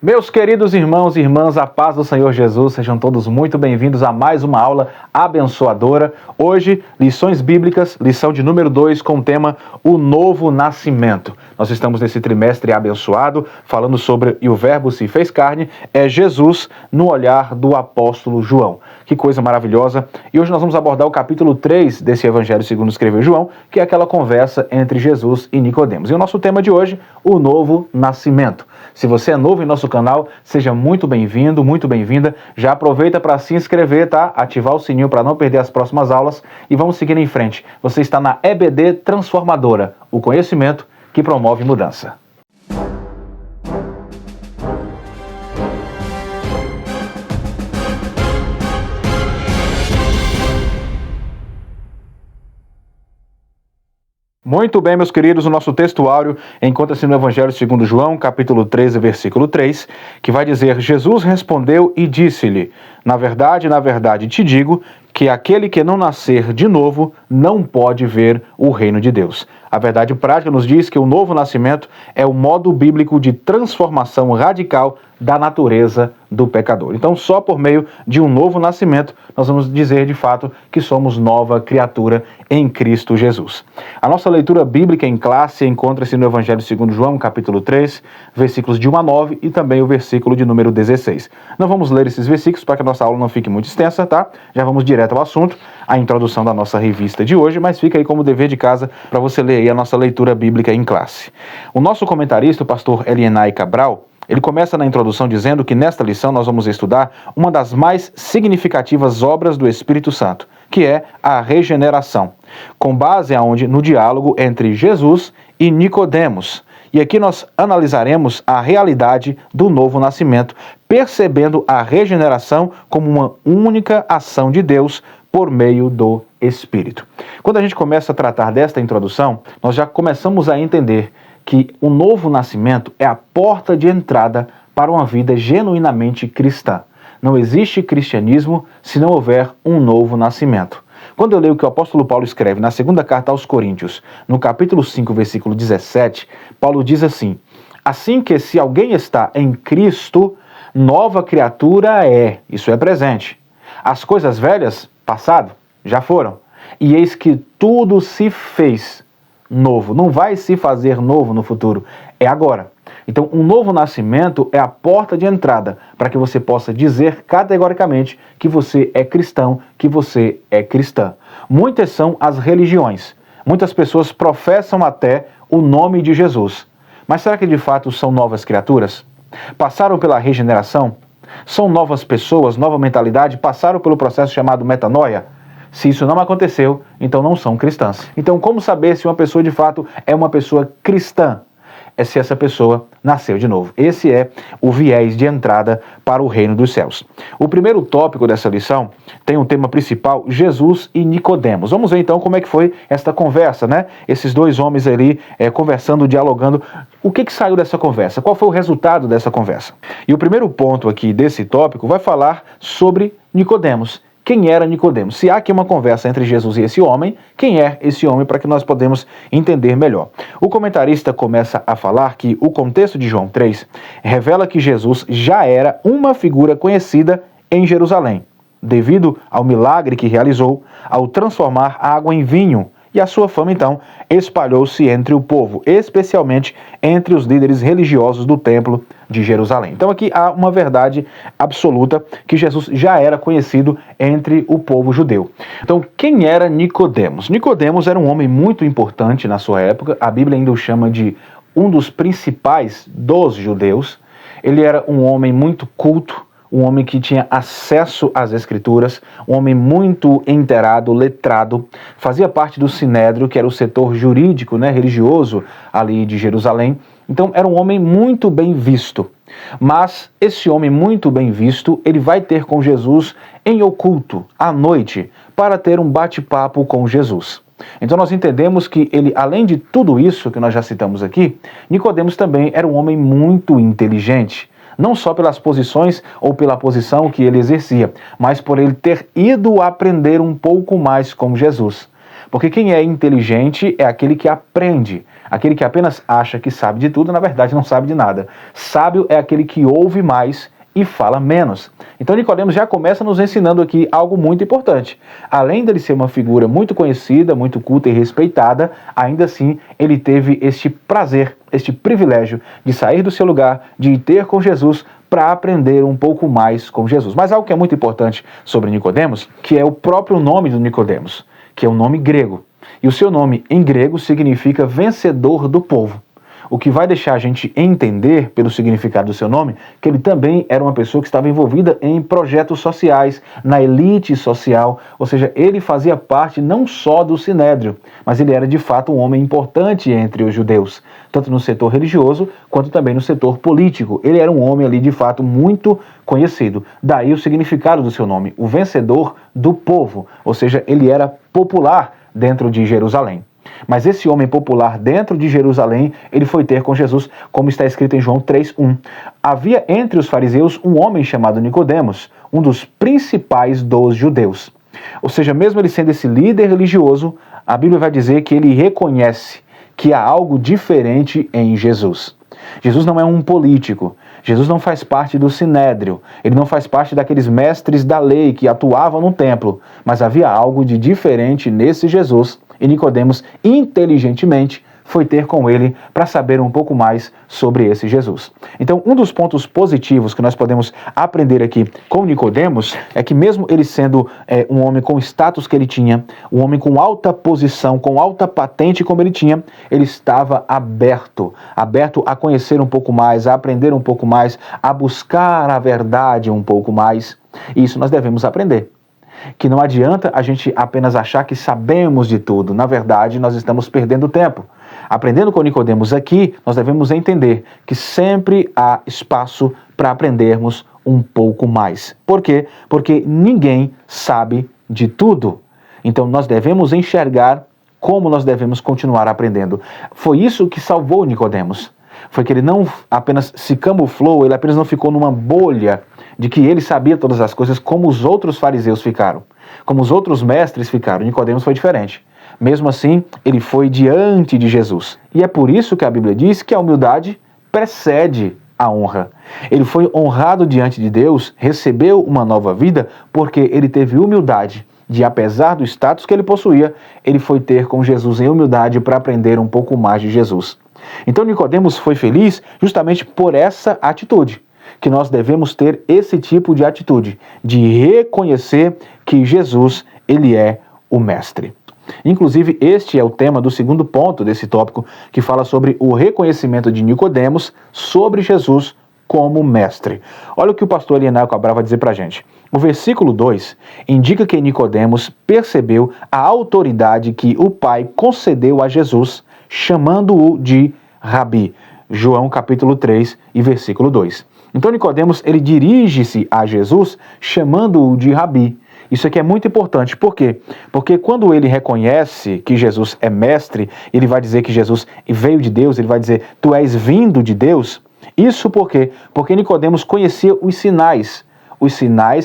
Meus queridos irmãos e irmãs, a paz do Senhor Jesus, sejam todos muito bem-vindos a mais uma aula abençoadora. Hoje, lições bíblicas, lição de número 2, com o tema O Novo Nascimento. Nós estamos nesse trimestre abençoado, falando sobre "E o Verbo se fez carne", é Jesus no olhar do apóstolo João. Que coisa maravilhosa! E hoje nós vamos abordar o capítulo 3 desse Evangelho segundo escreveu João, que é aquela conversa entre Jesus e Nicodemos. E o nosso tema de hoje, o Novo Nascimento. Se você é novo em nosso canal, seja muito bem-vindo, muito bem-vinda. Já aproveita para se inscrever, tá? Ativar o sininho para não perder as próximas aulas e vamos seguir em frente. Você está na EBD Transformadora, o conhecimento que promove mudança. Muito bem, meus queridos, o nosso texto áureo encontra-se no Evangelho segundo João, capítulo 13, versículo 3, que vai dizer: Jesus respondeu e disse-lhe: na verdade, te digo que aquele que não nascer de novo não pode ver o reino de Deus. A verdade prática nos diz que o novo nascimento é o modo bíblico de transformação radical da natureza do pecador. Então, só por meio de um novo nascimento, nós vamos dizer de fato que somos nova criatura em Cristo Jesus. A nossa leitura bíblica em classe encontra-se no Evangelho segundo João, capítulo 3, versículos de 1 a 9 e também o versículo de número 16. Não vamos ler esses versículos para que a nossa aula não fique muito extensa, tá? Já vamos direto ao assunto, a introdução da nossa revista de hoje, mas fica aí como dever de casa para você ler aí a nossa leitura bíblica em classe. O nosso comentarista, o pastor Elienay Cabral, ele começa na introdução dizendo que nesta lição nós vamos estudar uma das mais significativas obras do Espírito Santo, que é a regeneração, com base no diálogo entre Jesus e Nicodemos. E aqui nós analisaremos a realidade do novo nascimento, percebendo a regeneração como uma única ação de Deus por meio do Espírito. Quando a gente começa a tratar desta introdução, nós já começamos a entender que o novo nascimento é a porta de entrada para uma vida genuinamente cristã. Não existe cristianismo se não houver um novo nascimento. Quando eu leio o que o apóstolo Paulo escreve na segunda carta aos Coríntios, no capítulo 5, versículo 17, Paulo diz assim: assim que se alguém está em Cristo, nova criatura é, isso é presente. As coisas velhas, passado, já foram. E eis que tudo se fez novo. Não vai se fazer novo no futuro, é agora. Então, um novo nascimento é a porta de entrada para que você possa dizer categoricamente que você é cristão, que você é cristã. Muitas são as religiões. Muitas pessoas professam até o nome de Jesus. Mas será que de fato são novas criaturas? Passaram pela regeneração? São novas pessoas, nova mentalidade? Passaram pelo processo chamado metanoia? Se isso não aconteceu, então não são cristãs. Então, como saber se uma pessoa de fato é uma pessoa cristã? É se essa pessoa nasceu de novo. Esse é o viés de entrada para o reino dos céus. O primeiro tópico dessa lição tem um tema principal: Jesus e Nicodemos. Vamos ver então como é que foi esta conversa, né? Esses dois homens ali conversando, dialogando. O que saiu dessa conversa? Qual foi o resultado dessa conversa? E o primeiro ponto aqui desse tópico vai falar sobre Nicodemos. Quem era Nicodemos? Se há aqui uma conversa entre Jesus e esse homem, quem é esse homem para que nós podemos entender melhor? O comentarista começa a falar que o contexto de João 3 revela que Jesus já era uma figura conhecida em Jerusalém, devido ao milagre que realizou ao transformar água em vinho. E a sua fama, então, espalhou-se entre o povo, especialmente entre os líderes religiosos do templo de Jerusalém. Então aqui há uma verdade absoluta, que Jesus já era conhecido entre o povo judeu. Então, quem era Nicodemos? Nicodemos era um homem muito importante na sua época. A Bíblia ainda o chama de um dos principais dos judeus. Ele era um homem muito culto, um homem que tinha acesso às Escrituras, um homem muito inteirado, letrado, fazia parte do Sinédrio, que era o setor jurídico, religioso ali de Jerusalém. Então era um homem muito bem visto. Mas esse homem muito bem visto, ele vai ter com Jesus em oculto, à noite, para ter um bate-papo com Jesus. Então nós entendemos que ele, além de tudo isso que nós já citamos aqui, Nicodemos também era um homem muito inteligente. Não só pelas posições ou pela posição que ele exercia, mas por ele ter ido aprender um pouco mais com Jesus. Porque quem é inteligente é aquele que aprende. Aquele que apenas acha que sabe de tudo, na verdade não sabe de nada. Sábio é aquele que ouve mais e fala menos. Então Nicodemos já começa nos ensinando aqui algo muito importante. Além dele ser uma figura muito conhecida, muito culta e respeitada, ainda assim ele teve este prazer, este privilégio de sair do seu lugar, de ir ter com Jesus para aprender um pouco mais com Jesus. Mas algo que é muito importante sobre Nicodemos, que é o próprio nome do Nicodemos, que é um nome grego. E o seu nome em grego significa vencedor do povo. O que vai deixar a gente entender, pelo significado do seu nome, que ele também era uma pessoa que estava envolvida em projetos sociais, na elite social, ou seja, ele fazia parte não só do Sinédrio, mas ele era de fato um homem importante entre os judeus, tanto no setor religioso, quanto também no setor político. Ele era um homem ali de fato muito conhecido. Daí o significado do seu nome, o vencedor do povo, ou seja, ele era popular dentro de Jerusalém. Mas esse homem popular dentro de Jerusalém, ele foi ter com Jesus, como está escrito em João 3:1. Havia entre os fariseus um homem chamado Nicodemos, um dos principais dos judeus. Ou seja, mesmo ele sendo esse líder religioso, a Bíblia vai dizer que ele reconhece que há algo diferente em Jesus. Jesus não é um político. Jesus não faz parte do Sinédrio. Ele não faz parte daqueles mestres da lei que atuavam no templo. Mas havia algo de diferente nesse Jesus. E Nicodemos, inteligentemente, foi ter com ele para saber um pouco mais sobre esse Jesus. Então, um dos pontos positivos que nós podemos aprender aqui com Nicodemos é que mesmo ele sendo um homem com o status que ele tinha, um homem com alta posição, com alta patente como ele tinha, ele estava aberto a conhecer um pouco mais, a aprender um pouco mais, a buscar a verdade um pouco mais. E isso nós devemos aprender. Que não adianta a gente apenas achar que sabemos de tudo. Na verdade, nós estamos perdendo tempo. Aprendendo com Nicodemos aqui, nós devemos entender que sempre há espaço para aprendermos um pouco mais. Por quê? Porque ninguém sabe de tudo. Então nós devemos enxergar como nós devemos continuar aprendendo. Foi isso que salvou Nicodemos. Foi que ele não apenas se camuflou, ele apenas não ficou numa bolha de que ele sabia todas as coisas como os outros fariseus ficaram, como os outros mestres ficaram. Nicodemos foi diferente. Mesmo assim, ele foi diante de Jesus. E é por isso que a Bíblia diz que a humildade precede a honra. Ele foi honrado diante de Deus, recebeu uma nova vida, porque ele teve humildade de, apesar do status que ele possuía, ele foi ter com Jesus em humildade para aprender um pouco mais de Jesus. Então Nicodemos foi feliz justamente por essa atitude, que nós devemos ter esse tipo de atitude, de reconhecer que Jesus, ele é o Mestre. Inclusive, este é o tema do segundo ponto desse tópico, que fala sobre o reconhecimento de Nicodemos sobre Jesus como Mestre. Olha o que o pastor Elianael Cabral vai dizer pra gente. O versículo 2 indica que Nicodemos percebeu a autoridade que o Pai concedeu a Jesus, chamando-o de Rabi. João capítulo 3 e versículo 2. Então Nicodemos, ele dirige-se a Jesus chamando-o de Rabi. Isso aqui é muito importante. Por quê? Porque quando ele reconhece que Jesus é mestre, ele vai dizer que Jesus veio de Deus, ele vai dizer, tu és vindo de Deus. Isso por quê? Porque Nicodemos conhecia os sinais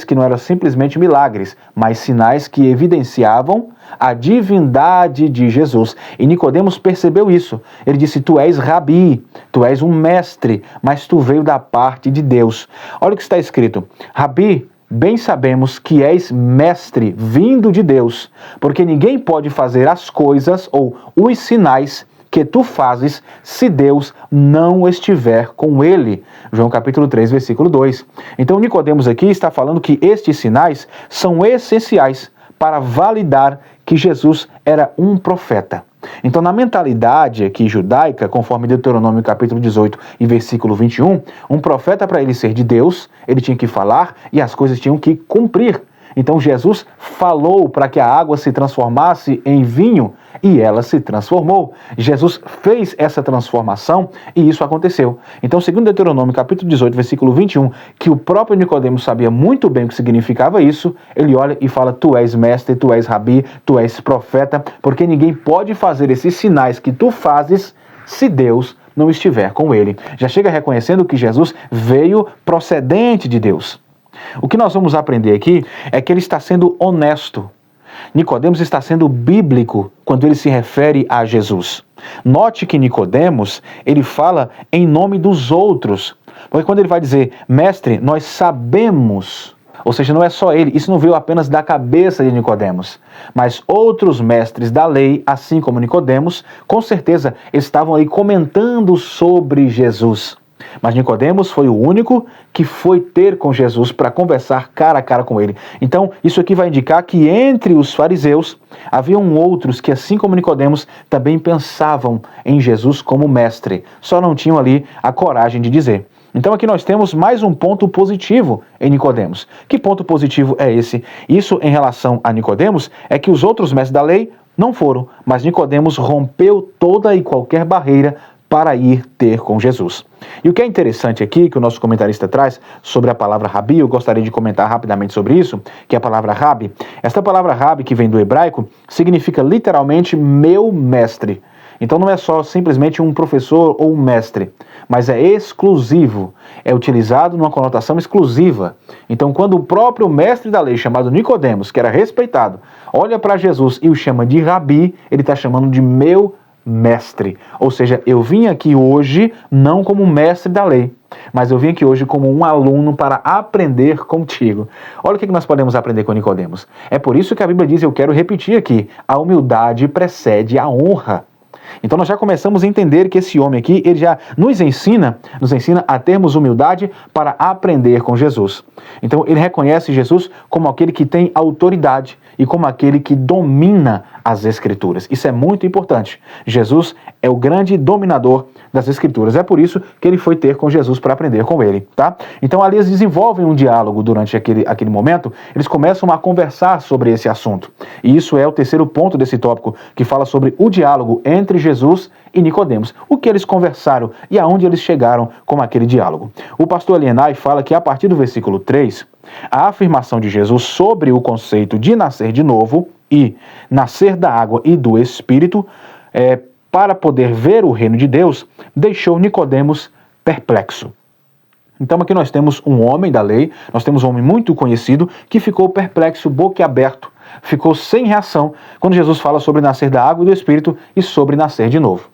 que não eram simplesmente milagres, mas sinais que evidenciavam a divindade de Jesus. E Nicodemos percebeu isso. Ele disse, tu és Rabi, tu és um mestre, mas tu veio da parte de Deus. Olha o que está escrito. Rabi, bem sabemos que és mestre vindo de Deus, porque ninguém pode fazer as coisas ou os sinais que tu fazes se Deus não estiver com ele. João capítulo 3, versículo 2. Então Nicodemos aqui está falando que estes sinais são essenciais para validar que Jesus era um profeta. Então, na mentalidade aqui judaica, conforme Deuteronômio capítulo 18 e versículo 21, um profeta, para ele ser de Deus, ele tinha que falar e as coisas tinham que cumprir. Então Jesus falou para que a água se transformasse em vinho e ela se transformou. Jesus fez essa transformação e isso aconteceu. Então, segundo Deuteronômio capítulo 18, versículo 21, que o próprio Nicodemos sabia muito bem o que significava isso, ele olha e fala, tu és mestre, tu és rabi, tu és profeta, porque ninguém pode fazer esses sinais que tu fazes se Deus não estiver com ele. Já chega reconhecendo que Jesus veio procedente de Deus. O que nós vamos aprender aqui é que ele está sendo honesto. Nicodemos está sendo bíblico quando ele se refere a Jesus. Note que Nicodemos, ele fala em nome dos outros. Porque quando ele vai dizer, mestre, nós sabemos, ou seja, não é só ele, isso não veio apenas da cabeça de Nicodemos, mas outros mestres da lei, assim como Nicodemos, com certeza estavam aí comentando sobre Jesus. Mas Nicodemos foi o único que foi ter com Jesus para conversar cara a cara com ele. Então, isso aqui vai indicar que entre os fariseus haviam outros que, assim como Nicodemos, também pensavam em Jesus como mestre, só não tinham ali a coragem de dizer. Então aqui nós temos mais um ponto positivo em Nicodemos. Que ponto positivo é esse? Isso em relação a Nicodemos é que os outros mestres da lei não foram, mas Nicodemos rompeu toda e qualquer barreira para ir ter com Jesus. E o que é interessante aqui, que o nosso comentarista traz sobre a palavra rabi, eu gostaria de comentar rapidamente sobre isso, que é a palavra rabi. Esta palavra rabi, que vem do hebraico, significa literalmente meu mestre. Então não é só simplesmente um professor ou um mestre, mas é exclusivo, é utilizado numa conotação exclusiva. Então quando o próprio mestre da lei, chamado Nicodemos, que era respeitado, olha para Jesus e o chama de rabi, ele está chamando de meu mestre. Ou seja, eu vim aqui hoje não como mestre da lei, mas eu vim aqui hoje como um aluno para aprender contigo. Olha o que nós podemos aprender com Nicodemos. É por isso que a Bíblia diz, eu quero repetir aqui, a humildade precede a honra. Então nós já começamos a entender que esse homem aqui, ele já nos ensina a termos humildade para aprender com Jesus. Então ele reconhece Jesus como aquele que tem autoridade e como aquele que domina as Escrituras. Isso é muito importante. Jesus é o grande dominador das Escrituras. É por isso que ele foi ter com Jesus para aprender com ele, tá? Então ali eles desenvolvem um diálogo durante aquele momento, eles começam a conversar sobre esse assunto. E isso é o terceiro ponto desse tópico, que fala sobre o diálogo entre Jesus e Nicodemos. O que eles conversaram e aonde eles chegaram com aquele diálogo. O pastor Alienay fala que a partir do versículo 3, a afirmação de Jesus sobre o conceito de nascer de novo e nascer da água e do Espírito, para poder ver o reino de Deus, deixou Nicodemos perplexo. Então aqui nós temos um homem da lei, nós temos um homem muito conhecido que ficou perplexo, boquiaberto, ficou sem reação quando Jesus fala sobre nascer da água e do Espírito e sobre nascer de novo.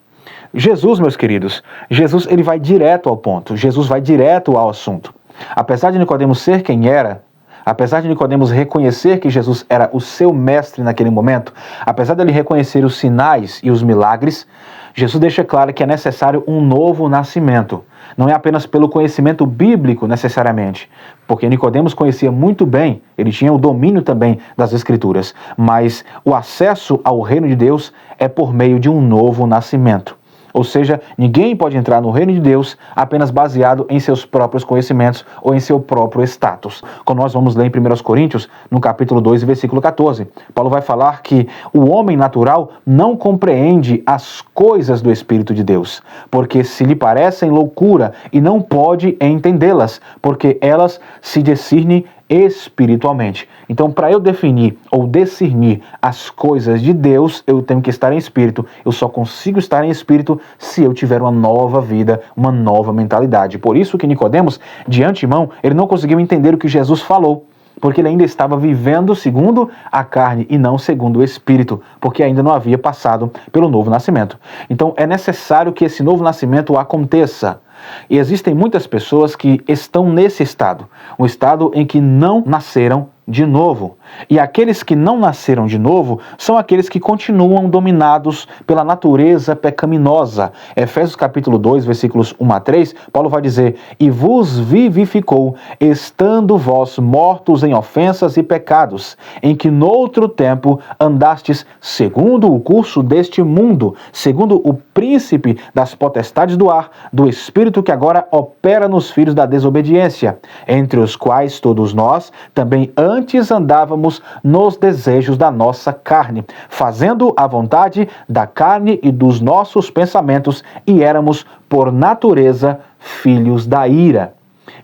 Jesus, meus queridos, Jesus ele vai direto ao ponto, Jesus vai direto ao assunto. Apesar de Nicodemos ser quem era, apesar de Nicodemos reconhecer que Jesus era o seu mestre naquele momento, apesar dele reconhecer os sinais e os milagres, Jesus deixa claro que é necessário um novo nascimento. Não é apenas pelo conhecimento bíblico necessariamente, porque Nicodemos conhecia muito bem, ele tinha o domínio também das Escrituras, mas o acesso ao reino de Deus é por meio de um novo nascimento. Ou seja, ninguém pode entrar no reino de Deus apenas baseado em seus próprios conhecimentos ou em seu próprio status. Como nós vamos ler em 1 Coríntios, no capítulo 2, versículo 14, Paulo vai falar que o homem natural não compreende as coisas do Espírito de Deus, porque se lhe parecem loucura e não pode entendê-las, porque elas se discernem espiritualmente. Então, para eu definir ou discernir as coisas de Deus, eu tenho que estar em espírito. Eu só consigo estar em espírito se eu tiver uma nova vida, uma nova mentalidade. Por isso que Nicodemos, de antemão, ele não conseguiu entender o que Jesus falou, porque ele ainda estava vivendo segundo a carne e não segundo o Espírito, porque ainda não havia passado pelo novo nascimento. Então, é necessário que esse novo nascimento aconteça. E existem muitas pessoas que estão nesse estado, um estado em que não nasceram de novo. E aqueles que não nasceram de novo são aqueles que continuam dominados pela natureza pecaminosa. Efésios capítulo 2, versículos 1 a 3, Paulo vai dizer, e vos vivificou, estando vós mortos em ofensas e pecados, em que noutro tempo andastes segundo o curso deste mundo, segundo o príncipe das potestades do ar, do espírito que agora opera nos filhos da desobediência, entre os quais todos nós também antes andávamos nos desejos da nossa carne, fazendo a vontade da carne e dos nossos pensamentos, e éramos, por natureza, filhos da ira.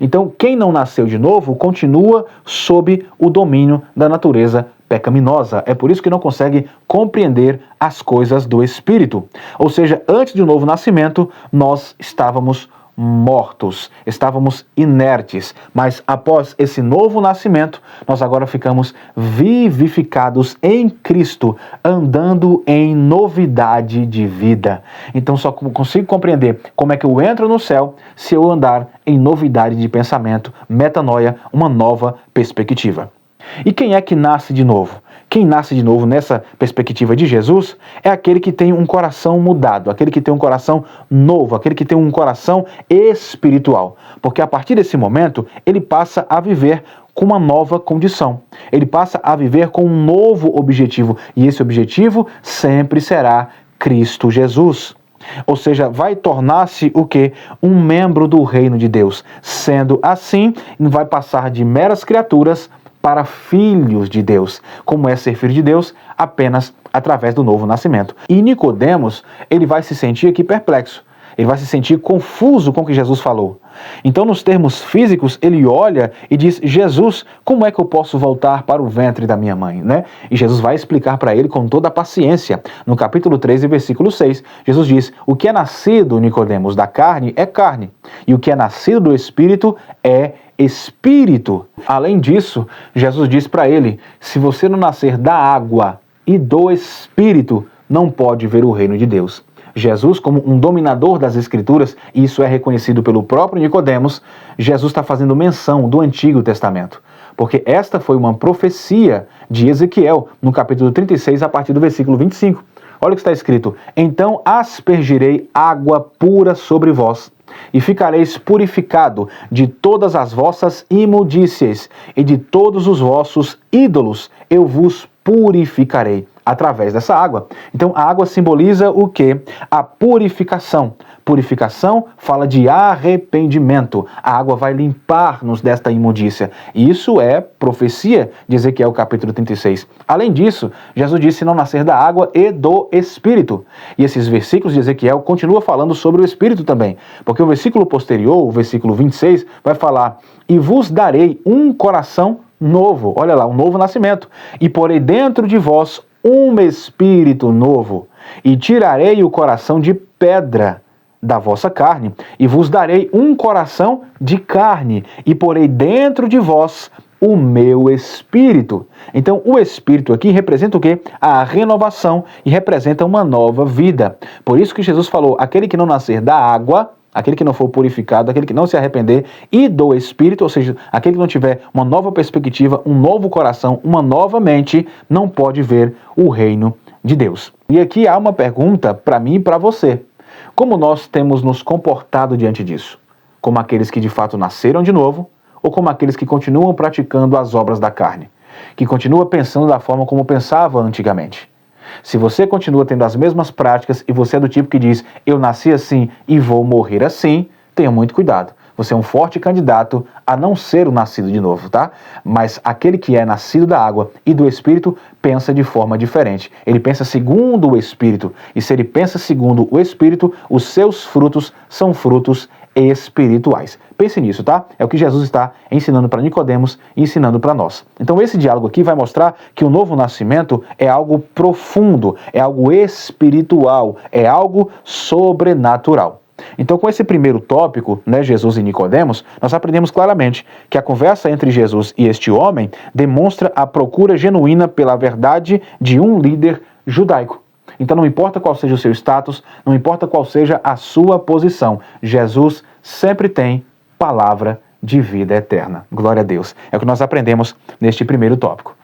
Então, quem não nasceu de novo continua sob o domínio da natureza pecaminosa. É por isso que não consegue compreender as coisas do Espírito. Ou seja, antes do novo nascimento, nós estávamos mortos, estávamos inertes, mas após esse novo nascimento, nós agora ficamos vivificados em Cristo, andando em novidade de vida. Então só consigo compreender como é que eu entro no céu se eu andar em novidade de pensamento, metanoia, uma nova perspectiva. E quem é que nasce de novo? Quem nasce de novo nessa perspectiva de Jesus é aquele que tem um coração mudado, aquele que tem um coração novo, aquele que tem um coração espiritual. Porque a partir desse momento, ele passa a viver com uma nova condição. Ele passa a viver com um novo objetivo. E esse objetivo sempre será Cristo Jesus. Ou seja, vai tornar-se o quê? Um membro do reino de Deus. Sendo assim, vai passar de meras criaturas para filhos de Deus. Como é ser filho de Deus? Apenas através do novo nascimento. E Nicodemos, ele vai se sentir aqui perplexo. Ele vai se sentir confuso com o que Jesus falou. Então, nos termos físicos, ele olha e diz: Jesus, como é que eu posso voltar para o ventre da minha mãe? Né? E Jesus vai explicar para ele com toda a paciência. No capítulo 13, versículo 6, Jesus diz: o que é nascido, Nicodemos, da carne é carne, e o que é nascido do Espírito é Espírito. Além disso, Jesus diz para ele: se você não nascer da água e do Espírito, não pode ver o reino de Deus. Jesus, como um dominador das Escrituras, e isso é reconhecido pelo próprio Nicodemos, Jesus está fazendo menção do Antigo Testamento. Porque esta foi uma profecia de Ezequiel, no capítulo 36, a partir do versículo 25. Olha o que está escrito: então aspergirei água pura sobre vós, e ficareis purificado de todas as vossas imundícias, e de todos os vossos ídolos eu vos purificarei através dessa água. Então a água simboliza o quê? A purificação. Purificação fala de arrependimento. A água vai limpar-nos desta imundícia. E isso é profecia de Ezequiel capítulo 36. Além disso, Jesus disse não nascer da água e do Espírito. E esses versículos de Ezequiel continuam falando sobre o Espírito também. Porque o versículo posterior, o versículo 26, vai falar: e vos darei um coração novo. Olha lá, um novo nascimento. E porei dentro de vós um espírito novo, e tirarei o coração de pedra da vossa carne, e vos darei um coração de carne, e porei dentro de vós o meu espírito. Então, o espírito aqui representa o quê? A renovação, e representa uma nova vida. Por isso que Jesus falou: aquele que não nascer da água, aquele que não for purificado, aquele que não se arrepender, e do Espírito, ou seja, aquele que não tiver uma nova perspectiva, um novo coração, uma nova mente, não pode ver o reino de Deus. E aqui há uma pergunta para mim e para você. Como nós temos nos comportado diante disso? Como aqueles que de fato nasceram de novo, ou como aqueles que continuam praticando as obras da carne? Que continuam pensando da forma como pensava antigamente? Se você continua tendo as mesmas práticas e você é do tipo que diz: eu nasci assim e vou morrer assim, tenha muito cuidado. Você é um forte candidato a não ser o nascido de novo, tá? Mas aquele que é nascido da água e do Espírito pensa de forma diferente. Ele pensa segundo o Espírito. E se ele pensa segundo o Espírito, os seus frutos são frutos espirituais. Pense nisso, tá? É o que Jesus está ensinando para Nicodemos e ensinando para nós. Então esse diálogo aqui vai mostrar que o novo nascimento é algo profundo, é algo espiritual, é algo sobrenatural. Então, com esse primeiro tópico, Jesus e Nicodemos, nós aprendemos claramente que a conversa entre Jesus e este homem demonstra a procura genuína pela verdade de um líder judaico. Então, não importa qual seja o seu status, não importa qual seja a sua posição, Jesus sempre tem palavra de vida eterna. Glória a Deus. É o que nós aprendemos neste primeiro tópico.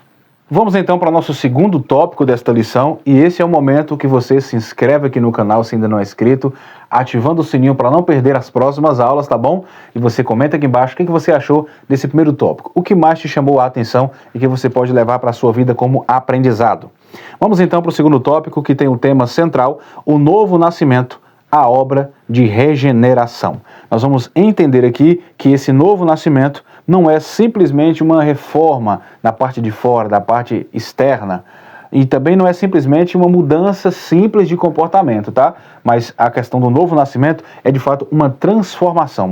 Vamos então para o nosso segundo tópico desta lição, e esse é o momento que você se inscreve aqui no canal se ainda não é inscrito, ativando o sininho para não perder as próximas aulas, tá bom? E você comenta aqui embaixo o que você achou desse primeiro tópico, o que mais te chamou a atenção e que você pode levar para a sua vida como aprendizado. Vamos então para o segundo tópico, que tem o tema central: o novo nascimento, a obra de regeneração. Nós vamos entender aqui que esse novo nascimento não é simplesmente uma reforma da parte de fora, da parte externa, e também não é simplesmente uma mudança simples de comportamento, tá? Mas a questão do novo nascimento é de fato uma transformação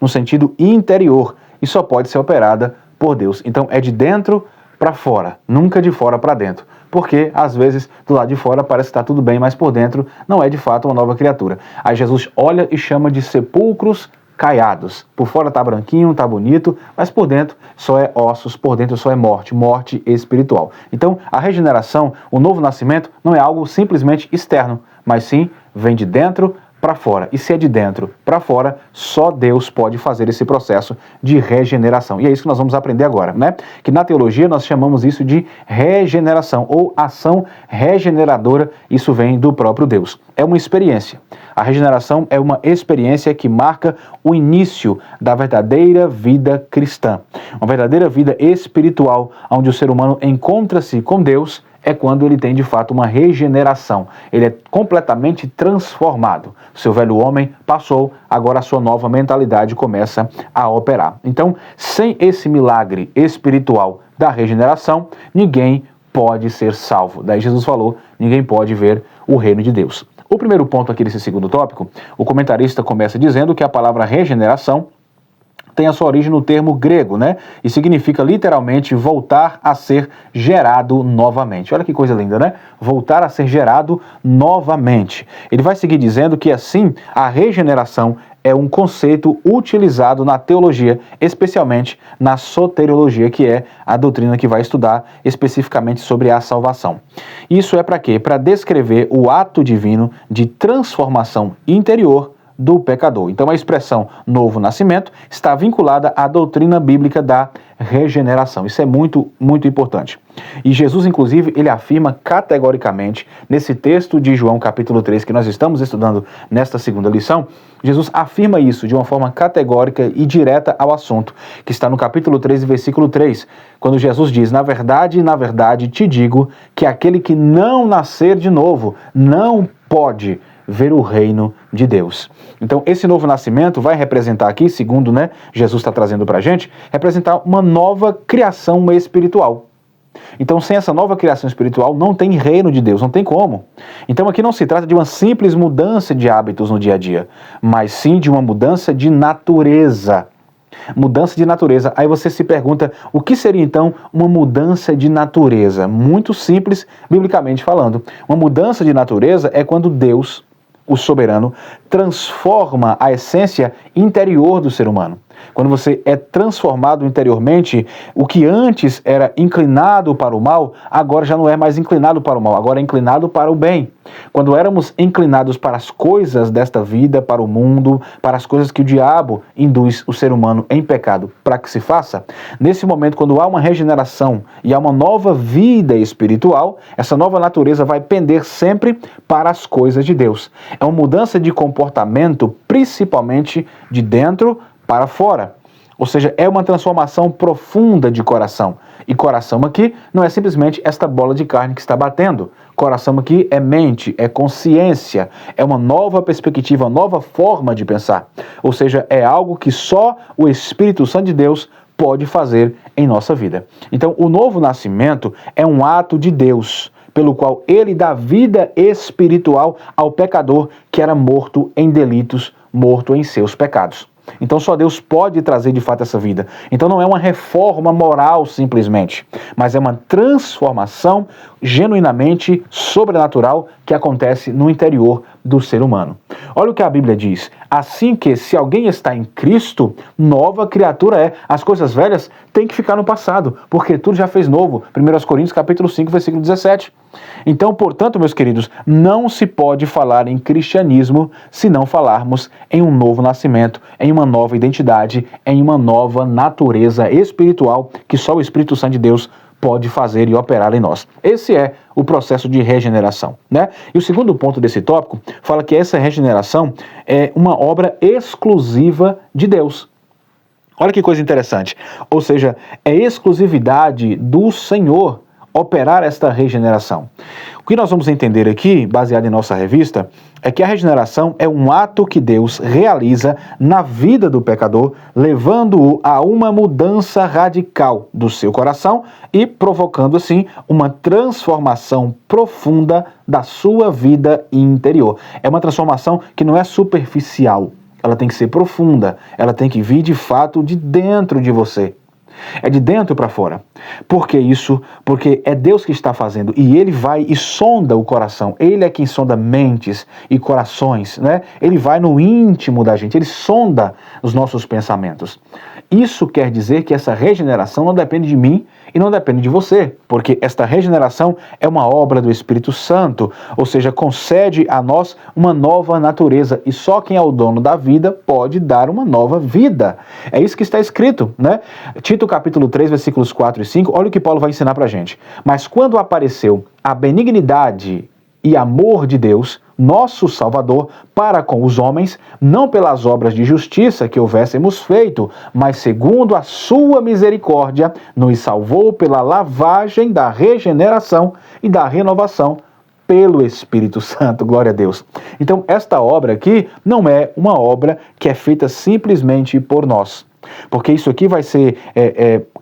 no sentido interior, e só pode ser operada por Deus. Então é de dentro para fora, nunca de fora para dentro. porque às vezes do lado de fora parece que está tudo bem, mas por dentro não é de fato uma nova criatura. Aí Jesus olha e chama de sepulcros caiados. Por fora tá branquinho, tá bonito, mas por dentro só é ossos, por dentro só é morte, morte espiritual. Então, a regeneração, o novo nascimento, não é algo simplesmente externo, mas sim vem de dentro para fora. E se é de dentro para fora, só Deus pode fazer esse processo de regeneração. E é isso que nós vamos aprender agora, né? Que na teologia nós chamamos isso de regeneração ou ação regeneradora. Isso vem do próprio Deus. É uma experiência. A regeneração é uma experiência que marca o início da verdadeira vida cristã. Uma verdadeira vida espiritual, onde o ser humano encontra-se com Deus, é quando ele tem de fato uma regeneração. Ele é completamente transformado. Seu velho homem passou, agora a sua nova mentalidade começa a operar. Então, sem esse milagre espiritual da regeneração, ninguém pode ser salvo. Daí Jesus falou, ninguém pode ver o reino de Deus. O primeiro ponto aqui desse segundo tópico, o comentarista começa dizendo que a palavra regeneração tem a sua origem no termo grego, né? E significa literalmente voltar a ser gerado novamente. Olha que coisa linda, né? Voltar a ser gerado novamente. Ele vai seguir dizendo que assim a regeneração é um conceito utilizado na teologia, especialmente na soteriologia, que é a doutrina que vai estudar especificamente sobre a salvação. Isso é para quê? Para descrever o ato divino de transformação interior do pecador. Então a expressão novo nascimento está vinculada à doutrina bíblica da regeneração. Isso é muito, muito importante. E Jesus, inclusive, ele afirma categoricamente, nesse texto de João capítulo 3, que nós estamos estudando nesta segunda lição, Jesus afirma isso de uma forma categórica e direta ao assunto, que está no capítulo 3, versículo 3, quando Jesus diz, na verdade, te digo que aquele que não nascer de novo não pode ver o reino de Deus. Então, esse novo nascimento vai representar aqui, segundo Jesus está trazendo para a gente, representar uma nova criação espiritual. Então, sem essa nova criação espiritual, não tem reino de Deus, não tem como. Então, aqui não se trata de uma simples mudança de hábitos no dia a dia, mas sim de uma mudança de natureza. Mudança de natureza. Aí você se pergunta, o que seria então uma mudança de natureza? Muito simples, biblicamente falando. Uma mudança de natureza é quando Deus, o soberano, transforma a essência interior do ser humano. Quando você é transformado interiormente, o que antes era inclinado para o mal, agora já não é mais inclinado para o mal, agora é inclinado para o bem. Quando éramos inclinados para as coisas desta vida, para o mundo, para as coisas que o diabo induz o ser humano em pecado para que se faça, nesse momento, quando há uma regeneração e há uma nova vida espiritual, essa nova natureza vai pender sempre para as coisas de Deus. É uma mudança de comportamento, principalmente de dentro para fora. Ou seja, é uma transformação profunda de coração. E coração aqui não é simplesmente esta bola de carne que está batendo. Coração aqui é mente, é consciência, é uma nova perspectiva, uma nova forma de pensar. Ou seja, é algo que só o Espírito Santo de Deus pode fazer em nossa vida. Então, o novo nascimento é um ato de Deus, pelo qual ele dá vida espiritual ao pecador que era morto em delitos, morto em seus pecados. Então só Deus pode trazer de fato essa vida. Então não é uma reforma moral simplesmente, mas é uma transformação genuinamente sobrenatural que acontece no interior do ser humano. Olha o que a Bíblia diz. Assim que se alguém está em Cristo, nova criatura é. As coisas velhas têm que ficar no passado, porque tudo já fez novo. 1 Coríntios capítulo 5, versículo 17. Então, portanto, meus queridos, não se pode falar em cristianismo se não falarmos em um novo nascimento, em uma nova identidade, em uma nova natureza espiritual que só o Espírito Santo de Deus pode fazer e operar em nós. Esse é o processo de regeneração, né? E o segundo ponto desse tópico fala que essa regeneração é uma obra exclusiva de Deus. Olha que coisa interessante. Ou seja, é exclusividade do Senhor operar esta regeneração. O que nós vamos entender aqui, baseado em nossa revista, é que a regeneração é um ato que Deus realiza na vida do pecador, levando-o a uma mudança radical do seu coração e provocando, assim, uma transformação profunda da sua vida interior. É uma transformação que não é superficial, ela tem que ser profunda, ela tem que vir de fato de dentro de você. É de dentro para fora. Por que isso? Porque é Deus que está fazendo e Ele vai e sonda o coração. Ele é quem sonda mentes e corações, né? Ele vai no íntimo da gente, Ele sonda os nossos pensamentos. Isso quer dizer que essa regeneração não depende de mim e não depende de você, porque esta regeneração é uma obra do Espírito Santo, ou seja, concede a nós uma nova natureza, e só quem é o dono da vida pode dar uma nova vida. É isso que está escrito, né? Tito capítulo 3, versículos 4 e 5, olha o que Paulo vai ensinar pra gente. Mas quando apareceu a benignidade e amor de Deus, nosso Salvador, para com os homens, não pelas obras de justiça que houvéssemos feito, mas segundo a sua misericórdia, nos salvou pela lavagem da regeneração e da renovação pelo Espírito Santo. Glória a Deus. Então, esta obra aqui não é uma obra que é feita simplesmente por nós, porque isso aqui vai ser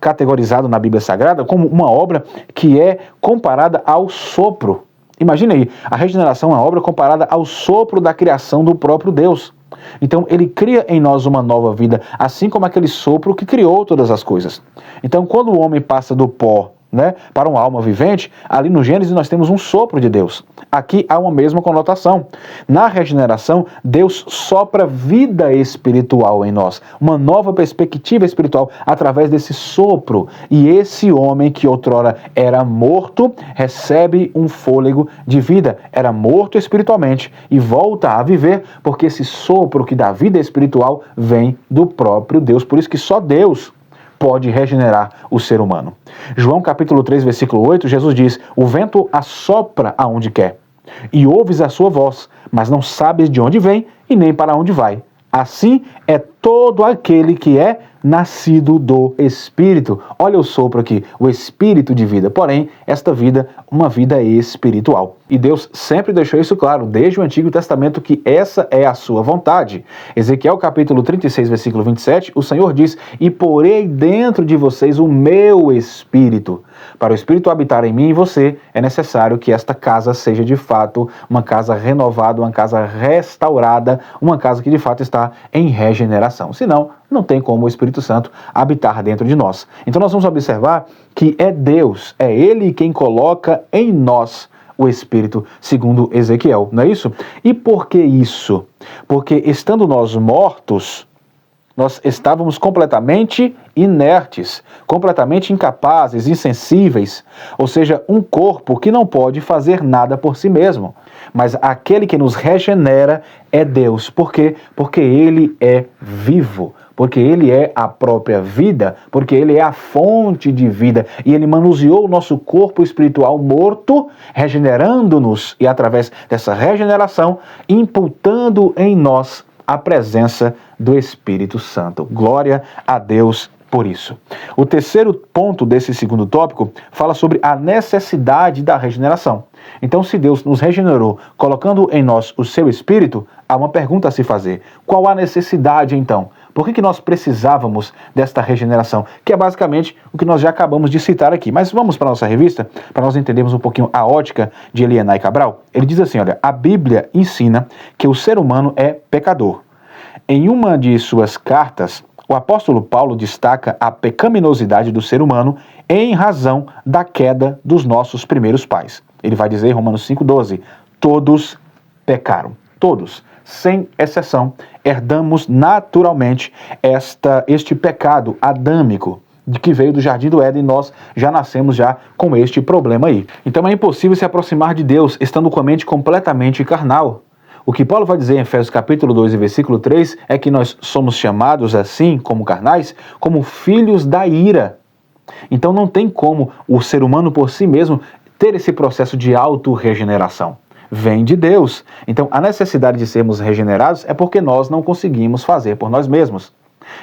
categorizado na Bíblia Sagrada como uma obra que é comparada ao sopro. Imagina aí, a regeneração é uma obra comparada ao sopro da criação do próprio Deus. Então, Ele cria em nós uma nova vida, assim como aquele sopro que criou todas as coisas. Então, quando o homem passa do pó, né, para uma alma vivente, ali no Gênesis nós temos um sopro de Deus. Aqui há uma mesma conotação. Na regeneração, Deus sopra vida espiritual em nós, uma nova perspectiva espiritual através desse sopro. E esse homem que outrora era morto, recebe um fôlego de vida. Era morto espiritualmente e volta a viver, porque esse sopro que dá vida espiritual vem do próprio Deus. Por isso que só Deus pode regenerar o ser humano. João capítulo 3, versículo 8, Jesus diz: o vento assopra aonde quer, e ouves a sua voz, mas não sabes de onde vem e nem para onde vai. Assim é todo aquele que é nascido do Espírito. Olha o sopro aqui, o Espírito de vida. Porém, esta vida, uma vida espiritual. E Deus sempre deixou isso claro, desde o Antigo Testamento, que essa é a sua vontade. Ezequiel capítulo 36, versículo 27, o Senhor diz: e porei dentro de vocês o meu Espírito. Para o Espírito habitar em mim e você, é necessário que esta casa seja de fato uma casa renovada, uma casa restaurada, uma casa que de fato está em regeneração. Senão, não tem como o Espírito Santo habitar dentro de nós. Então nós vamos observar que é Deus, é Ele quem coloca em nós o Espírito, segundo Ezequiel, não é isso? E por que isso? Porque estando nós mortos, nós estávamos completamente inertes, completamente incapazes, insensíveis, ou seja, um corpo que não pode fazer nada por si mesmo. Mas aquele que nos regenera é Deus. Por quê? Porque Ele é vivo, porque Ele é a própria vida, porque Ele é a fonte de vida. E Ele manuseou o nosso corpo espiritual morto, regenerando-nos, e através dessa regeneração, imputando em nós a presença do Espírito Santo. Glória a Deus por isso. O terceiro ponto desse segundo tópico fala sobre a necessidade da regeneração. Então, se Deus nos regenerou, colocando em nós o seu Espírito, há uma pergunta a se fazer. Qual a necessidade, então? Por que nós precisávamos desta regeneração? Que é basicamente o que nós já acabamos de citar aqui. Mas vamos para a nossa revista, para nós entendermos um pouquinho a ótica de Elienay Cabral. Ele diz assim, olha, a Bíblia ensina que o ser humano é pecador. Em uma de suas cartas, o apóstolo Paulo destaca a pecaminosidade do ser humano em razão da queda dos nossos primeiros pais. Ele vai dizer em Romanos 5,12, todos pecaram, todos, sem exceção, herdamos naturalmente este pecado adâmico, de que veio do Jardim do Éden, e nós já nascemos já com este problema aí. Então é impossível se aproximar de Deus estando com a mente completamente carnal. O que Paulo vai dizer em Efésios capítulo 2 e versículo 3 é que nós somos chamados assim, como carnais, como filhos da ira. Então não tem como o ser humano por si mesmo ter esse processo de autorregeneração. Vem de Deus. Então a necessidade de sermos regenerados é porque nós não conseguimos fazer por nós mesmos.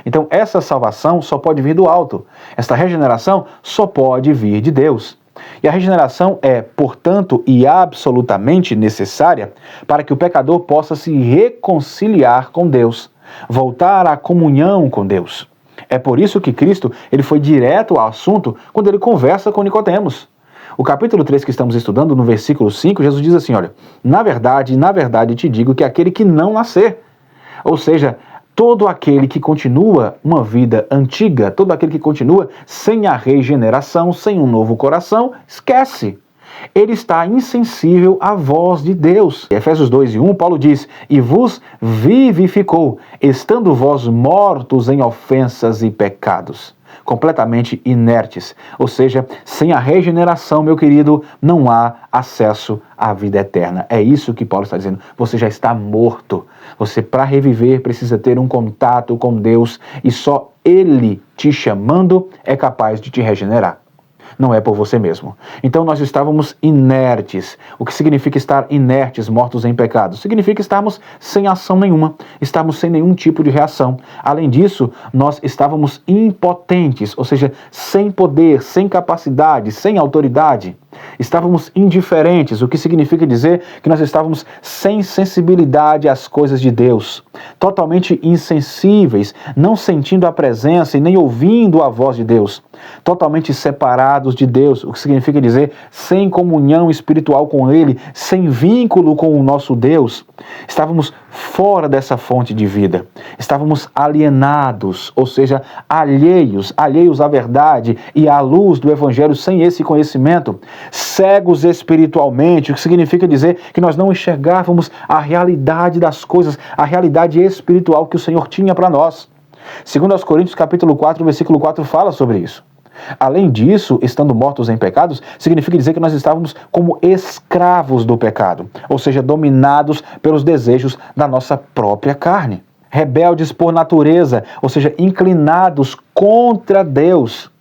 Então essa salvação só pode vir do alto. Esta regeneração só pode vir de Deus. E a regeneração é, portanto, e absolutamente necessária para que o pecador possa se reconciliar com Deus, voltar à comunhão com Deus. É por isso que Cristo ele foi direto ao assunto quando ele conversa com Nicodemos. O capítulo 3 que estamos estudando, no versículo 5, Jesus diz assim, olha, na verdade te digo que aquele que não nascer, ou seja, Todo aquele que continua uma vida antiga, todo aquele que continua sem a regeneração, sem um novo coração, esquece. Ele está insensível à voz de Deus. Em Efésios 2:1, Paulo diz: e vos vivificou, estando vós mortos em ofensas e pecados. Completamente inertes. Ou seja, sem a regeneração, meu querido, não há acesso à vida eterna. É isso que Paulo está dizendo. Você já está morto. Você, para reviver, precisa ter um contato com Deus e só Ele te chamando é capaz de te regenerar. Não é por você mesmo. Então nós estávamos inertes. O que significa estar inertes, mortos em pecado? Significa estarmos sem ação nenhuma, estarmos sem nenhum tipo de reação. Além disso, nós estávamos impotentes, ou seja, sem poder, sem capacidade, sem autoridade. Estávamos indiferentes, o que significa dizer que nós estávamos sem sensibilidade às coisas de Deus, totalmente insensíveis, não sentindo a presença e nem ouvindo a voz de Deus, totalmente separados de Deus, o que significa dizer sem comunhão espiritual com Ele, sem vínculo com o nosso Deus. Estávamos fora dessa fonte de vida, estávamos alienados, ou seja, alheios à verdade e à luz do Evangelho sem esse conhecimento, cegos espiritualmente, o que significa dizer que nós não enxergávamos a realidade das coisas, a realidade espiritual que o Senhor tinha para nós. Segundo aos Coríntios, capítulo 4, versículo 4, fala sobre isso. Além disso, estando mortos em pecados, significa dizer que nós estávamos como escravos do pecado, ou seja, dominados pelos desejos da nossa própria carne. Rebeldes por natureza, ou seja, inclinados contra Deus.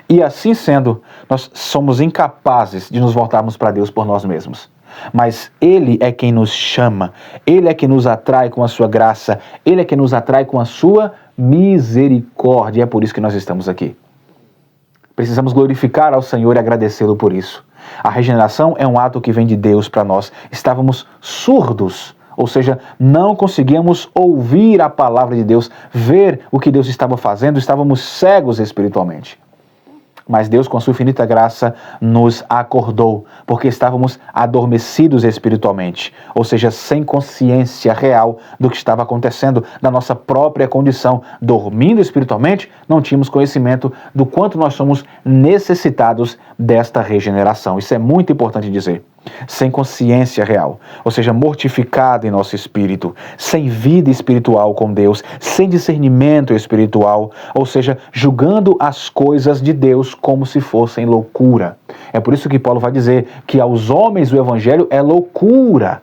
E assim sendo, nós somos incapazes de nos voltarmos para Deus por nós mesmos. Mas Ele é quem nos chama, Ele é quem nos atrai com a sua graça, Ele é quem nos atrai com a sua misericórdia. É por isso que nós estamos aqui. Precisamos glorificar ao Senhor e agradecê-lo por isso. A regeneração é um ato que vem de Deus para nós. Estávamos surdos, ou seja, não conseguíamos ouvir a palavra de Deus, ver o que Deus estava fazendo, estávamos cegos espiritualmente. Mas Deus, com a sua infinita graça, nos acordou, porque estávamos adormecidos espiritualmente, ou seja, sem consciência real do que estava acontecendo, da nossa própria condição. Dormindo espiritualmente, não tínhamos conhecimento do quanto nós somos necessitados desta regeneração. Isso é muito importante dizer. Sem consciência real, ou seja, mortificado em nosso espírito, sem vida espiritual com Deus, sem discernimento espiritual, ou seja, julgando as coisas de Deus como se fossem loucura. É por isso que Paulo vai dizer que aos homens o evangelho é loucura,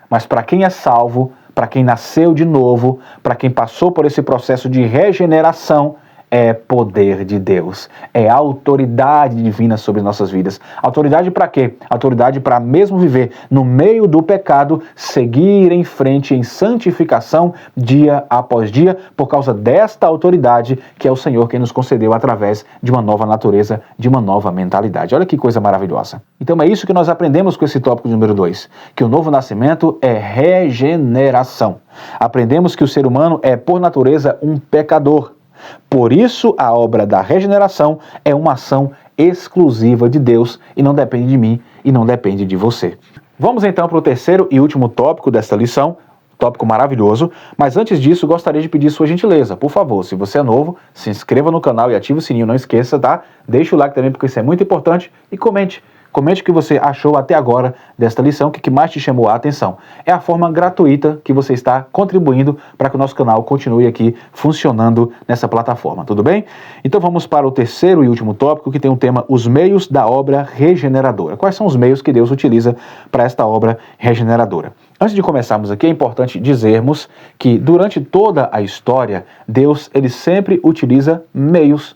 mas para quem é salvo, para quem nasceu de novo, para quem passou por esse processo de regeneração, é poder de Deus, é autoridade divina sobre nossas vidas. Autoridade para quê? Autoridade para, mesmo viver no meio do pecado, seguir em frente em santificação dia após dia, por causa desta autoridade que é o Senhor quem nos concedeu através de uma nova natureza, de uma nova mentalidade. Olha que coisa maravilhosa. Então é isso que nós aprendemos com esse tópico número 2, que o novo nascimento é regeneração. Aprendemos que o ser humano é, por natureza, um pecador. Por isso, a obra da regeneração é uma ação exclusiva de Deus e não depende de mim e não depende de você. Vamos então para o terceiro e último tópico desta lição, tópico maravilhoso, mas antes disso gostaria de pedir sua gentileza. Por favor, se você é novo, se inscreva no canal e ative o sininho, não esqueça, tá? Deixe o like também porque isso é muito importante e comente. Comente o que você achou até agora desta lição, o que mais te chamou a atenção. É a forma gratuita que você está contribuindo para que o nosso canal continue aqui funcionando nessa plataforma, tudo bem? Então vamos para o terceiro e último tópico, que tem o tema Os Meios da Obra Regeneradora. Quais são os meios que Deus utiliza para esta obra regeneradora? Antes de começarmos aqui, é importante dizermos que durante toda a história, Deus ele sempre utiliza meios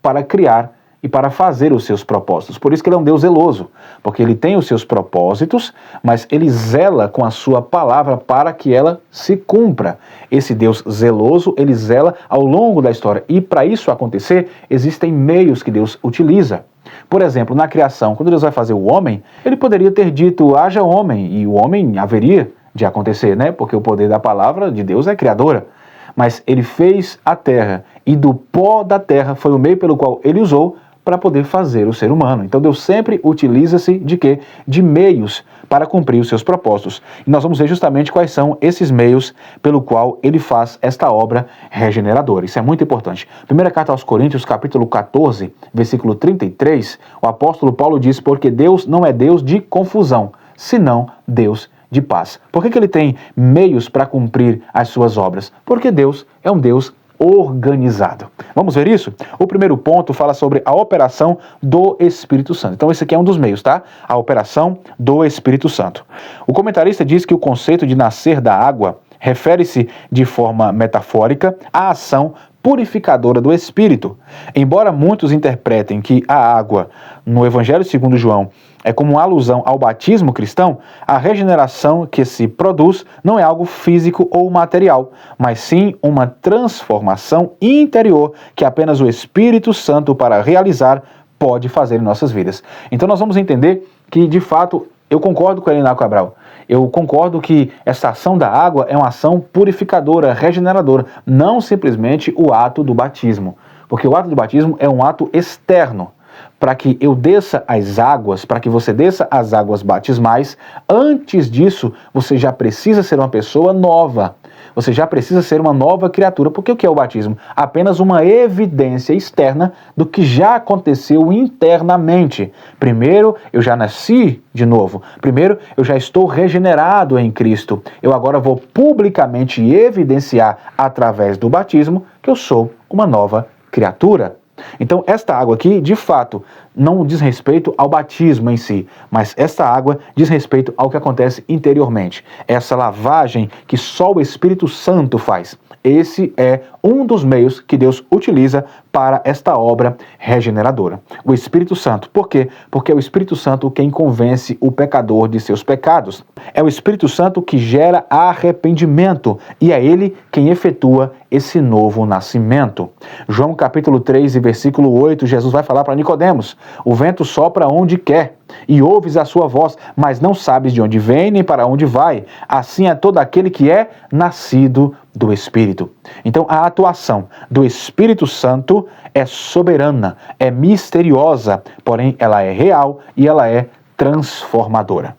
para criar e para fazer os seus propósitos. Por isso que ele é um Deus zeloso, porque ele tem os seus propósitos, mas ele zela com a sua palavra para que ela se cumpra. Esse Deus zeloso, ele zela ao longo da história. E para isso acontecer, existem meios que Deus utiliza. Por exemplo, na criação, quando Deus vai fazer o homem, ele poderia ter dito, haja homem, e o homem haveria de acontecer, né? Porque o poder da palavra de Deus é criadora. Mas ele fez a terra, e do pó da terra foi o meio pelo qual ele usou para poder fazer o ser humano. Então Deus sempre utiliza-se de quê? De meios para cumprir os seus propósitos. E nós vamos ver justamente quais são esses meios pelo qual ele faz esta obra regeneradora. Isso é muito importante. Primeira carta aos Coríntios, capítulo 14, versículo 33, o apóstolo Paulo diz: porque Deus não é Deus de confusão, senão Deus de paz. Por que ele tem meios para cumprir as suas obras? Porque Deus é um Deus organizado. Vamos ver isso? O primeiro ponto fala sobre a operação do Espírito Santo. Então esse aqui é um dos meios, tá? A operação do Espírito Santo. O comentarista diz que o conceito de nascer da água refere-se de forma metafórica à ação purificadora do Espírito. Embora muitos interpretem que a água, no Evangelho segundo João, é como uma alusão ao batismo cristão, a regeneração que se produz não é algo físico ou material, mas sim uma transformação interior que apenas o Espírito Santo, para realizar, pode fazer em nossas vidas. Então nós vamos entender que, de fato, eu concordo com a Helena Cabral. Eu concordo que essa ação da água é uma ação purificadora, regeneradora, não simplesmente o ato do batismo. Porque o ato do batismo é um ato externo. Para que eu desça as águas, para que você desça as águas batismais, antes disso, você já precisa ser uma pessoa nova. Você já precisa ser uma nova criatura. Porque o que é o batismo? Apenas uma evidência externa do que já aconteceu internamente. Primeiro, eu já nasci de novo. Primeiro, eu já estou regenerado em Cristo. Eu agora vou publicamente evidenciar, através do batismo, que eu sou uma nova criatura. Então, esta água aqui, de fato, não diz respeito ao batismo em si, mas esta água diz respeito ao que acontece interiormente. Essa lavagem que só o Espírito Santo faz. Esse é um dos meios que Deus utiliza para esta obra regeneradora. O Espírito Santo. Por quê? Porque é o Espírito Santo quem convence o pecador de seus pecados. É o Espírito Santo que gera arrependimento e é ele quem efetua esse novo nascimento. João capítulo 3 e versículo 8, Jesus vai falar para Nicodemos: o vento sopra onde quer e ouves a sua voz, mas não sabes de onde vem nem para onde vai. Assim é todo aquele que é nascido do Espírito. Então a atuação do Espírito Santo é soberana, é misteriosa, porém ela é real e ela é transformadora.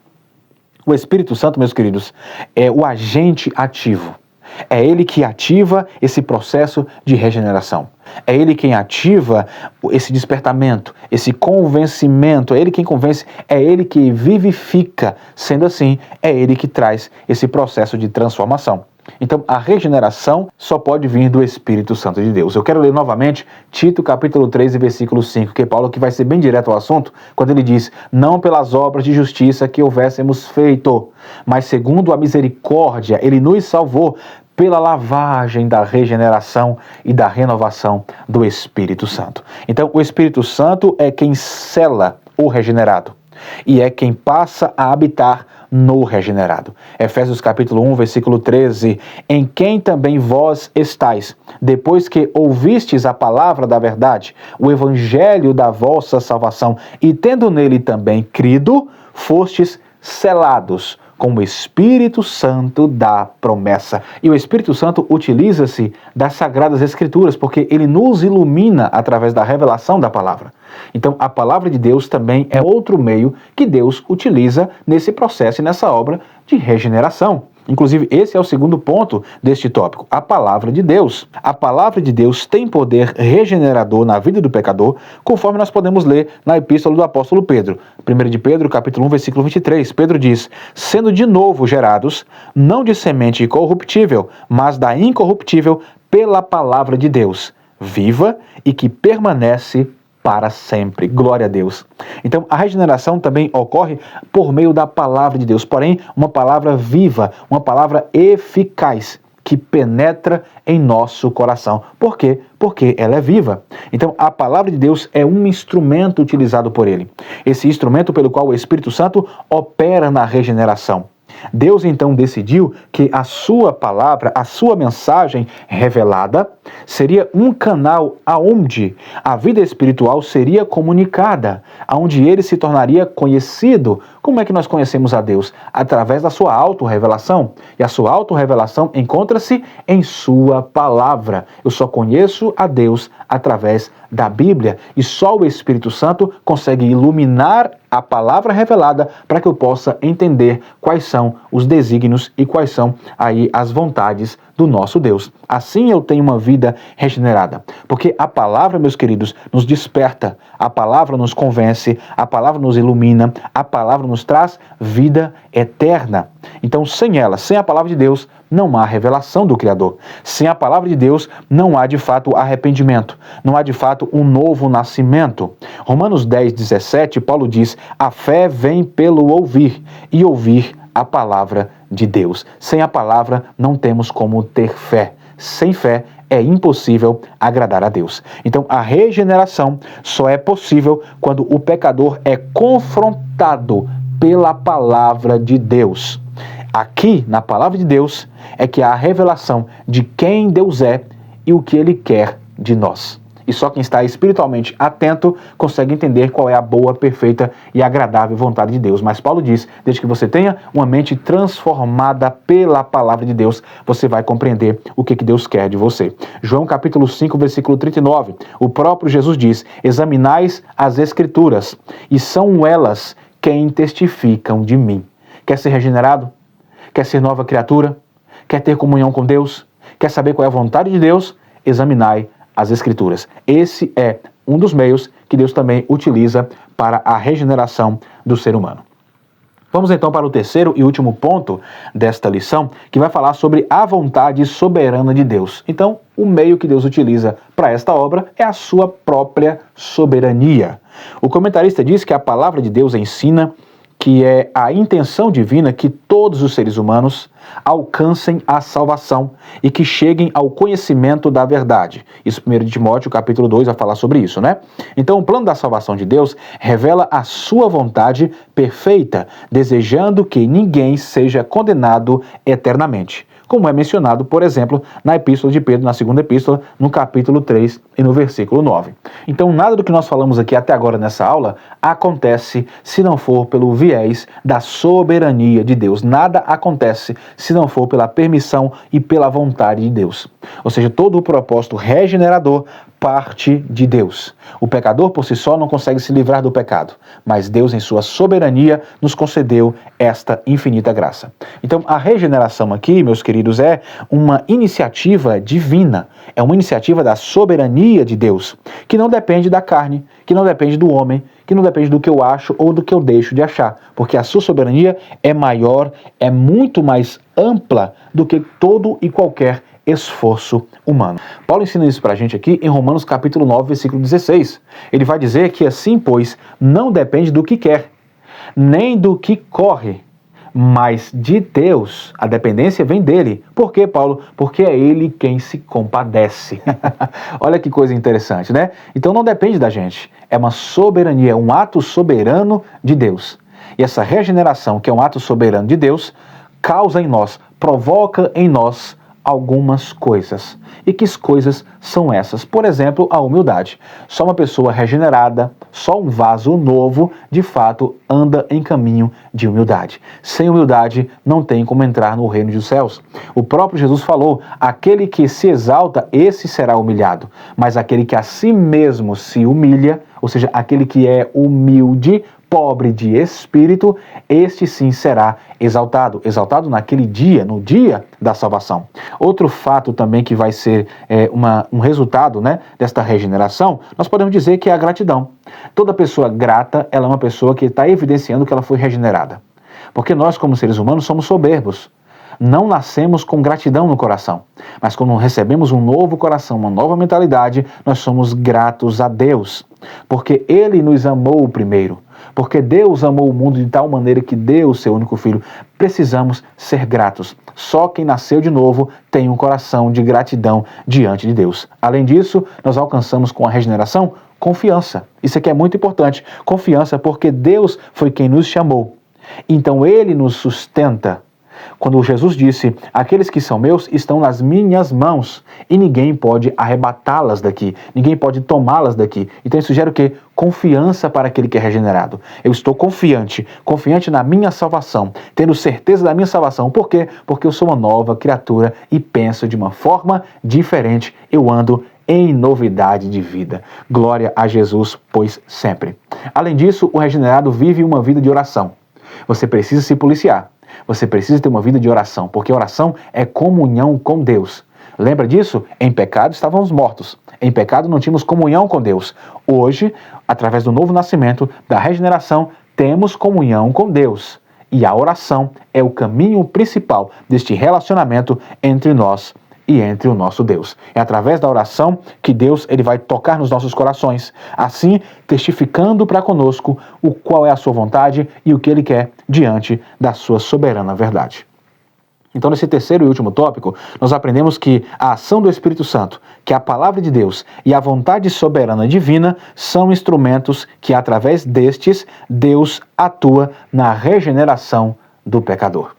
O Espírito Santo, meus queridos, é o agente ativo. É ele que ativa esse processo de regeneração. É ele quem ativa esse despertamento, esse convencimento. É ele quem convence, é ele que vivifica. Sendo assim, é ele que traz esse processo de transformação. Então, a regeneração só pode vir do Espírito Santo de Deus. Eu quero ler novamente Tito capítulo 3 e versículo 5, que Paulo que vai ser bem direto ao assunto, quando ele diz: não pelas obras de justiça que houvéssemos feito, mas segundo a misericórdia, ele nos salvou pela lavagem da regeneração e da renovação do Espírito Santo. Então, o Espírito Santo é quem sela o regenerado e é quem passa a habitar no regenerado. Efésios capítulo 1, versículo 13, em quem também vós estáis, depois que ouvistes a palavra da verdade, o evangelho da vossa salvação, e tendo nele também crido, fostes selados com o Espírito Santo da promessa. E o Espírito Santo utiliza-se das Sagradas Escrituras, porque ele nos ilumina através da revelação da palavra. Então, a palavra de Deus também é outro meio que Deus utiliza nesse processo e nessa obra de regeneração. Inclusive, esse é o segundo ponto deste tópico, a palavra de Deus. A palavra de Deus tem poder regenerador na vida do pecador, conforme nós podemos ler na epístola do apóstolo Pedro. 1 de Pedro, capítulo 1, versículo 23. Pedro diz: sendo de novo gerados, não de semente corruptível, mas da incorruptível, pela palavra de Deus, viva e que permanece para sempre. Glória a Deus. Então, a regeneração também ocorre por meio da palavra de Deus, porém, uma palavra viva, uma palavra eficaz, que penetra em nosso coração. Por quê? Porque ela é viva. Então, a palavra de Deus é um instrumento utilizado por ele. Esse instrumento pelo qual o Espírito Santo opera na regeneração. Deus então decidiu que a sua palavra, a sua mensagem revelada, seria um canal aonde a vida espiritual seria comunicada, aonde ele se tornaria conhecido Como é que nós conhecemos a Deus? Através da sua autorrevelação. E a sua autorrevelação encontra-se em sua palavra. Eu só conheço a Deus através da Bíblia. E só o Espírito Santo consegue iluminar a palavra revelada para que eu possa entender quais são os desígnios e quais são aí as vontades do nosso Deus. Assim eu tenho uma vida regenerada. Porque a palavra, meus queridos, nos desperta, a palavra nos convence, a palavra nos ilumina, a palavra nos traz vida eterna. Então, sem ela, sem a palavra de Deus, não há revelação do Criador. Sem a palavra de Deus, não há de fato arrependimento, não há de fato um novo nascimento. Romanos 10:17, Paulo diz: a fé vem pelo ouvir, e ouvir a palavra de Deus. Sem a palavra, não temos como ter fé. Sem fé, é impossível agradar a Deus. Então, a regeneração só é possível quando o pecador é confrontado pela palavra de Deus. Aqui, na palavra de Deus, é que há a revelação de quem Deus é e o que Ele quer de nós. E só quem está espiritualmente atento consegue entender qual é a boa, perfeita e agradável vontade de Deus. Mas Paulo diz, desde que você tenha uma mente transformada pela palavra de Deus, você vai compreender o que Deus quer de você. João capítulo 5, versículo 39, o próprio Jesus diz: examinais as Escrituras, e são elas quem testificam de mim. Quer ser regenerado? Quer ser nova criatura? Quer ter comunhão com Deus? Quer saber qual é a vontade de Deus? Examinai as Escrituras. Esse é um dos meios que Deus também utiliza para a regeneração do ser humano. Vamos então para o terceiro e último ponto desta lição, que vai falar sobre a vontade soberana de Deus. Então, o meio que Deus utiliza para esta obra é a sua própria soberania. O comentarista diz que a palavra de Deus ensina que é a intenção divina que todos os seres humanos alcancem a salvação e que cheguem ao conhecimento da verdade. Isso 1 Timóteo capítulo 2 vai falar sobre isso, né? Então o plano da salvação de Deus revela a sua vontade perfeita, desejando que ninguém seja condenado eternamente, como é mencionado, por exemplo, na Epístola de Pedro, na segunda epístola, no capítulo 3 e no versículo 9. Então, nada do que nós falamos aqui até agora nessa aula acontece se não for pelo viés da soberania de Deus. Nada acontece se não for pela permissão e pela vontade de Deus. Ou seja, todo o propósito regenerador parte de Deus. O pecador por si só não consegue se livrar do pecado, mas Deus, em sua soberania, nos concedeu esta infinita graça. Então, a regeneração aqui, meus queridos, é uma iniciativa divina, é uma iniciativa da soberania de Deus, que não depende da carne, que não depende do homem, que não depende do que eu acho ou do que eu deixo de achar, porque a sua soberania é maior, é muito mais ampla do que todo e qualquer esforço humano. Paulo ensina isso pra gente aqui em Romanos capítulo 9, versículo 16. Ele vai dizer que assim, pois, não depende do que quer, nem do que corre, mas de Deus. A dependência vem dele. Por quê, Paulo? Porque é ele quem se compadece. Olha que coisa interessante, né? Então não depende da gente. É uma soberania, é um ato soberano de Deus. E essa regeneração, que é um ato soberano de Deus, causa em nós, provoca em nós algumas coisas. E que coisas são essas? Por exemplo, a humildade. Só uma pessoa regenerada, só um vaso novo, de fato, anda em caminho de humildade. Sem humildade, não tem como entrar no reino dos céus. O próprio Jesus falou: aquele que se exalta, esse será humilhado. Mas aquele que a si mesmo se humilha, ou seja, aquele que é humilde, pobre de espírito, este sim será exaltado. Exaltado naquele dia, no dia da salvação. Outro fato também que vai ser um resultado, né, desta regeneração, nós podemos dizer que é a gratidão. Toda pessoa grata, ela é uma pessoa que está evidenciando que ela foi regenerada. Porque nós, como seres humanos, somos soberbos. Não nascemos com gratidão no coração, mas quando recebemos um novo coração, uma nova mentalidade, nós somos gratos a Deus, porque Ele nos amou primeiro, porque Deus amou o mundo de tal maneira que deu o seu único filho. Precisamos ser gratos. Só quem nasceu de novo tem um coração de gratidão diante de Deus. Além disso, nós alcançamos com a regeneração confiança. Isso aqui é muito importante. Confiança porque Deus foi quem nos chamou. Então Ele nos sustenta. Quando Jesus disse, aqueles que são meus estão nas minhas mãos e ninguém pode arrebatá-las daqui, ninguém pode tomá-las daqui. Então isso gera o quê? Confiança para aquele que é regenerado. Eu estou confiante na minha salvação, tendo certeza da minha salvação. Por quê? Porque eu sou uma nova criatura e penso de uma forma diferente. Eu ando em novidade de vida. Glória a Jesus, pois sempre. Além disso, o regenerado vive uma vida de oração. Você precisa se policiar. Você precisa ter uma vida de oração, porque oração é comunhão com Deus. Lembra disso? Em pecado estávamos mortos. Em pecado não tínhamos comunhão com Deus. Hoje, através do novo nascimento, da regeneração, temos comunhão com Deus. E a oração é o caminho principal deste relacionamento entre nós e entre o nosso Deus. É através da oração que Deus ele vai tocar nos nossos corações, assim testificando para conosco o qual é a sua vontade e o que ele quer diante da sua soberana verdade. Então, nesse terceiro e último tópico, nós aprendemos que a ação do Espírito Santo, que é a palavra de Deus e a vontade soberana divina são instrumentos que, através destes, Deus atua na regeneração do pecador.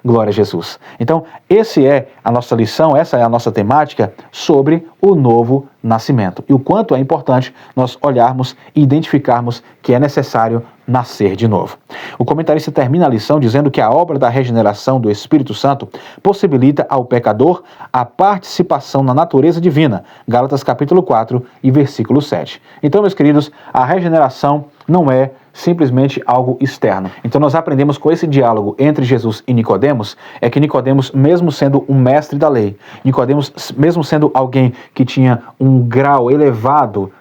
Glória a Jesus. Então, essa é a nossa lição, essa é a nossa temática sobre o novo nascimento. E o quanto é importante nós olharmos e identificarmos que é necessário nascer de novo. O comentarista termina a lição dizendo que a obra da regeneração do Espírito Santo possibilita ao pecador a participação na natureza divina. Gálatas capítulo 4 e versículo 7. Então, meus queridos, a regeneração não é simplesmente algo externo. Então nós aprendemos com esse diálogo entre Jesus e Nicodemos, é que Nicodemos, mesmo sendo um mestre da lei, Nicodemos, mesmo sendo alguém que tinha um grau elevado,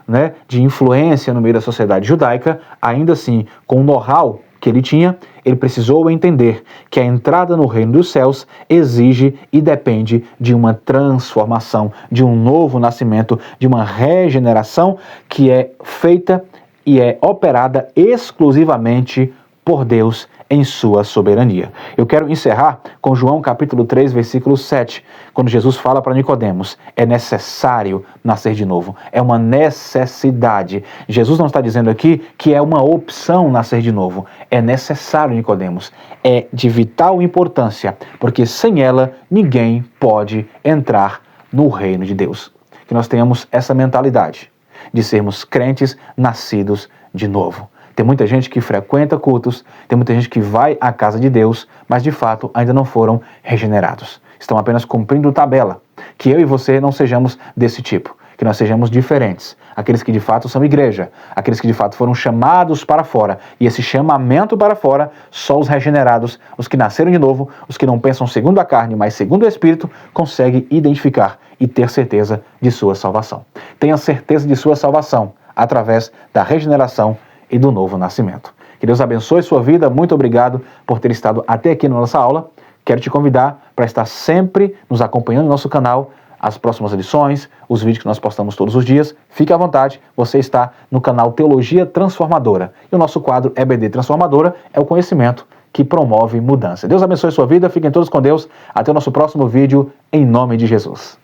de influência no meio da sociedade judaica, ainda assim, com o know-how que ele tinha, ele precisou entender que a entrada no reino dos céus exige e depende de uma transformação, de um novo nascimento, de uma regeneração que é feita e é operada exclusivamente por Deus em sua soberania. Eu quero encerrar com João capítulo 3, versículo 7, quando Jesus fala para Nicodemos, é necessário nascer de novo, é uma necessidade. Jesus não está dizendo aqui que é uma opção nascer de novo, é necessário, Nicodemos, é de vital importância, porque sem ela ninguém pode entrar no reino de Deus. Que nós tenhamos essa mentalidade de sermos crentes nascidos de novo. Tem muita gente que frequenta cultos, tem muita gente que vai à casa de Deus, mas de fato ainda não foram regenerados. Estão apenas cumprindo tabela. Que eu e você não sejamos desse tipo, que nós sejamos diferentes. Aqueles que de fato são igreja, aqueles que de fato foram chamados para fora. E esse chamamento para fora, só os regenerados, os que nasceram de novo, os que não pensam segundo a carne, mas segundo o Espírito, conseguem identificar e ter certeza de sua salvação. Tenha certeza de sua salvação através da regeneração e do novo nascimento. Que Deus abençoe sua vida. Muito obrigado por ter estado até aqui na nossa aula. Quero te convidar para estar sempre nos acompanhando no nosso canal, as próximas lições, os vídeos que nós postamos todos os dias. Fique à vontade, você está no canal Teologia Transformadora. E o nosso quadro EBD Transformadora é o conhecimento que promove mudança. Deus abençoe sua vida, fiquem todos com Deus. Até o nosso próximo vídeo, em nome de Jesus.